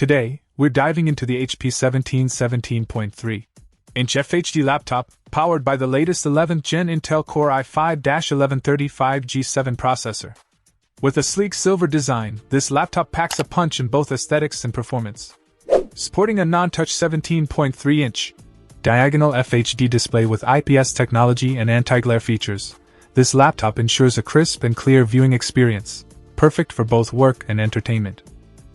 Today, we're diving into the HP 17-17.3-inch FHD laptop, powered by the latest 11th Gen Intel Core i5-1135G7 processor. With a sleek silver design, this laptop packs a punch in both aesthetics and performance. Sporting a non-touch 17.3-inch diagonal FHD display with IPS technology and anti-glare features, this laptop ensures a crisp and clear viewing experience, perfect for both work and entertainment.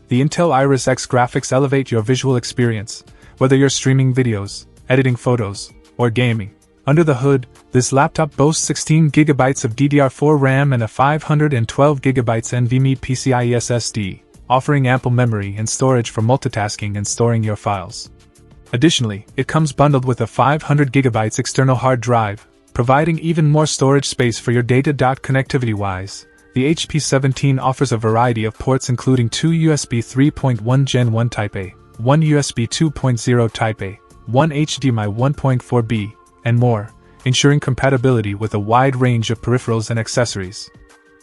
The Intel Iris X graphics elevate your visual experience, whether you're streaming videos, editing photos, or gaming. Under the hood, this laptop boasts 16GB of DDR4 RAM and a 512GB NVMe PCIe SSD, offering ample memory and storage for multitasking and storing your files. Additionally, it comes bundled with a 500GB external hard drive, providing even more storage space for your data. Connectivity-wise, the HP 17 offers a variety of ports including 2 USB 3.1 Gen 1 Type A, 1 USB 2.0 Type A, 1 HDMI 1.4b, and more, ensuring compatibility with a wide range of peripherals and accessories.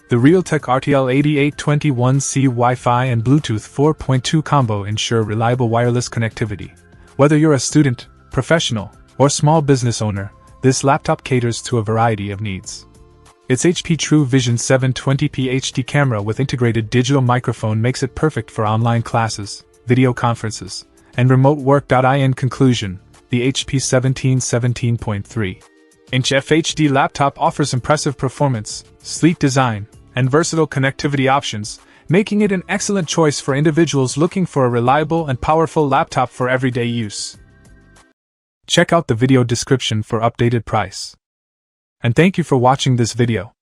The Realtek RTL8821C Wi-Fi and Bluetooth 4.2 combo ensure reliable wireless connectivity. Whether you're a student, professional, or small business owner, this laptop caters to a variety of needs. Its HP True Vision 720p HD camera with integrated digital microphone makes it perfect for online classes, video conferences, and remote work. In conclusion, the HP 17-17.3-inch FHD laptop offers impressive performance, sleek design, and versatile connectivity options, making it an excellent choice for individuals looking for a reliable and powerful laptop for everyday use. Check out the video description for updated price. And thank you for watching this video.